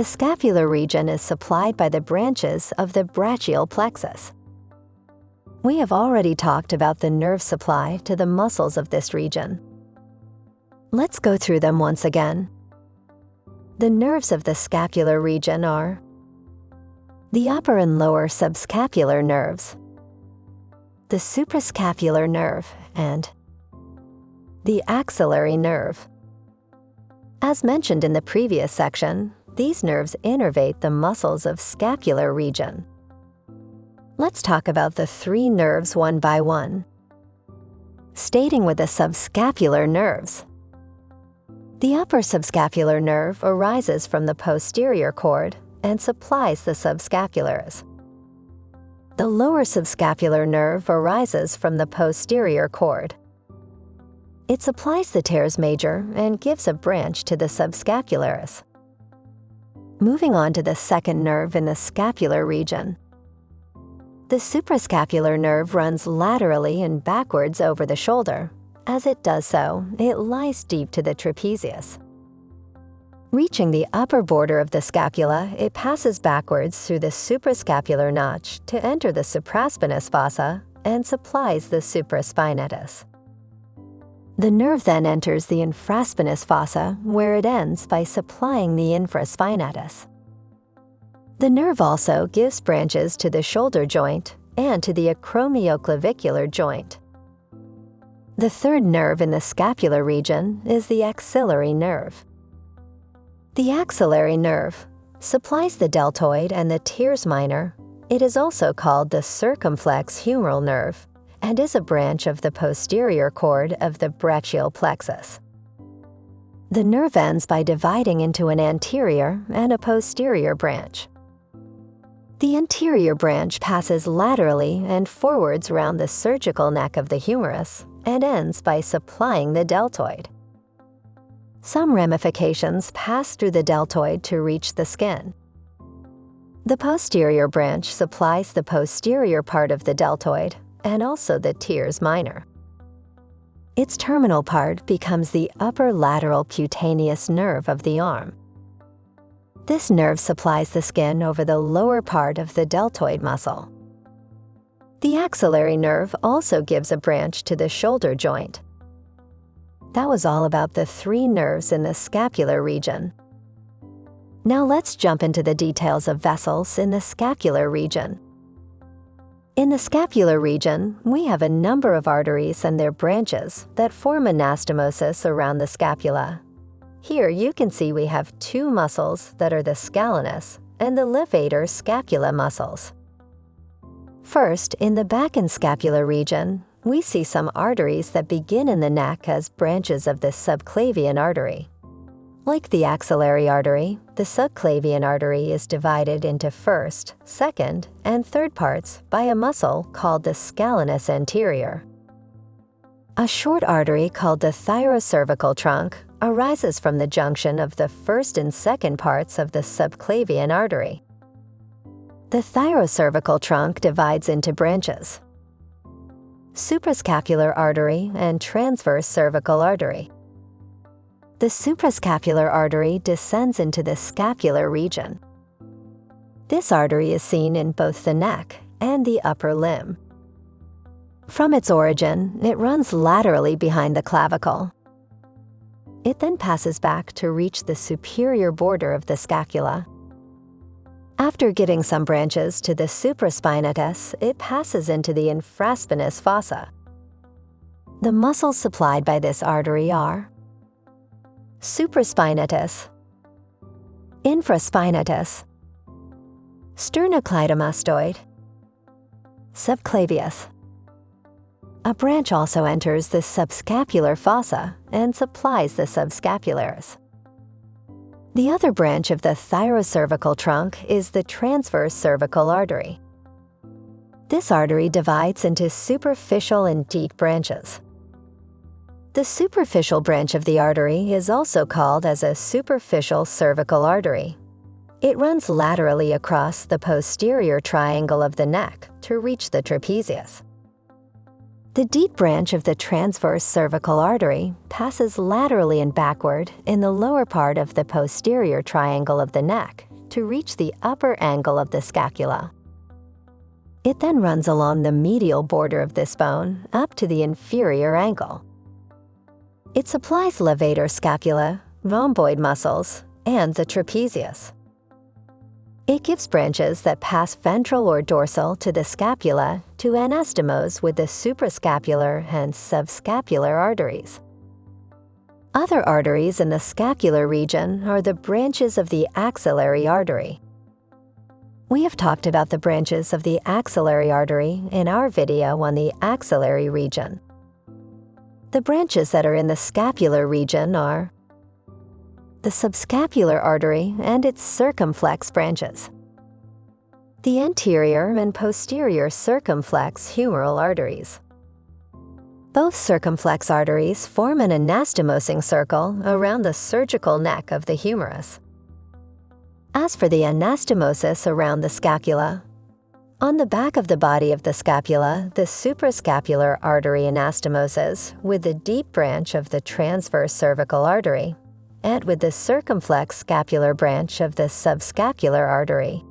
The scapular region is supplied by the branches of the brachial plexus. We have already talked about the nerve supply to the muscles of this region. Let's go through them once again. The nerves of the scapular region are the upper and lower subscapular nerves, the suprascapular nerve, and the axillary nerve. As mentioned in the previous section, these nerves innervate the muscles of scapular region. Let's talk about the three nerves one by one. Starting with the subscapular nerves. The upper subscapular nerve arises from the posterior cord and supplies the subscapularis. The lower subscapular nerve arises from the posterior cord. It supplies the teres major and gives a branch to the subscapularis. Moving on to the second nerve in the scapular region. The suprascapular nerve runs laterally and backwards over the shoulder. As it does so, it lies deep to the trapezius. Reaching the upper border of the scapula, it passes backwards through the suprascapular notch to enter the supraspinous fossa and supplies the supraspinatus. The nerve then enters the infraspinous fossa, where it ends by supplying the infraspinatus. The nerve also gives branches to the shoulder joint and to the acromioclavicular joint. The third nerve in the scapular region is the axillary nerve. The axillary nerve supplies the deltoid and the teres minor. It is also called the circumflex humeral nerve and is a branch of the posterior cord of the brachial plexus. The nerve ends by dividing into an anterior and a posterior branch. The anterior branch passes laterally and forwards round the surgical neck of the humerus and ends by supplying the deltoid. Some ramifications pass through the deltoid to reach the skin. The posterior branch supplies the posterior part of the deltoid and also the teres minor. Its terminal part becomes the upper lateral cutaneous nerve of the arm. This nerve supplies the skin over the lower part of the deltoid muscle. The axillary nerve also gives a branch to the shoulder joint. That was all about the three nerves in the scapular region. Now let's jump into the details of vessels in the scapular region. In the scapular region, we have a number of arteries and their branches that form anastomosis around the scapula. Here you can see we have two muscles that are the scalenus and the levator scapula muscles. First, in the back and scapular region, we see some arteries that begin in the neck as branches of the subclavian artery. Like the axillary artery, the subclavian artery is divided into first, second, and third parts by a muscle called the scalenus anterior. A short artery called the thyrocervical trunk arises from the junction of the first and second parts of the subclavian artery. The thyrocervical trunk divides into branches: suprascapular artery and transverse cervical artery. The suprascapular artery descends into the scapular region. This artery is seen in both the neck and the upper limb. From its origin, it runs laterally behind the clavicle. It then passes back to reach the superior border of the scapula. After giving some branches to the supraspinatus, it passes into the infraspinous fossa. The muscles supplied by this artery are supraspinatus, infraspinatus, sternocleidomastoid, subclavius. A branch also enters the subscapular fossa and supplies the subscapularis. The other branch of the thyrocervical trunk is the transverse cervical artery. This artery divides into superficial and deep branches. The superficial branch of the artery is also called as a superficial cervical artery. It runs laterally across the posterior triangle of the neck to reach the trapezius. The deep branch of the transverse cervical artery passes laterally and backward in the lower part of the posterior triangle of the neck to reach the upper angle of the scapula. It then runs along the medial border of this bone up to the inferior ankle. It supplies levator scapula, rhomboid muscles, and the trapezius. It gives branches that pass ventral or dorsal to the scapula to anastomose with the suprascapular and subscapular arteries. Other arteries in the scapular region are the branches of the axillary artery. We have talked about the branches of the axillary artery in our video on the axillary region. The branches that are in the scapular region are the subscapular artery and its circumflex branches, the anterior and posterior circumflex humeral arteries. Both circumflex arteries form an anastomosing circle around the surgical neck of the humerus. As for the anastomosis around the scapula, on the back of the body of the scapula, the suprascapular artery anastomoses with the deep branch of the transverse cervical artery, and with the circumflex scapular branch of the subscapular artery.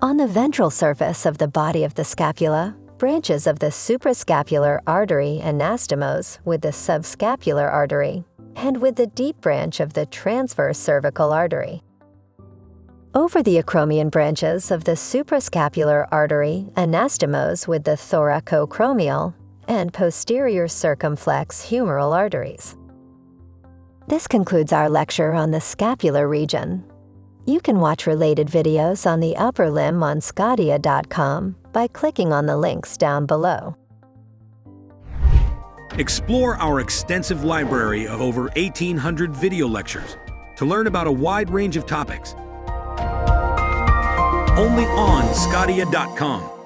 On the ventral surface of the body of the scapula, branches of the suprascapular artery anastomose with the subscapular artery and with the deep branch of the transverse cervical artery. Over the acromion branches of the suprascapular artery anastomose with the thoracoacromial and posterior circumflex humeral arteries. This concludes our lecture on the scapular region. You can watch related videos on the upper limb on sqadia.com by clicking on the links down below. Explore our extensive library of over 1,800 video lectures to learn about a wide range of topics. Only on sqadia.com.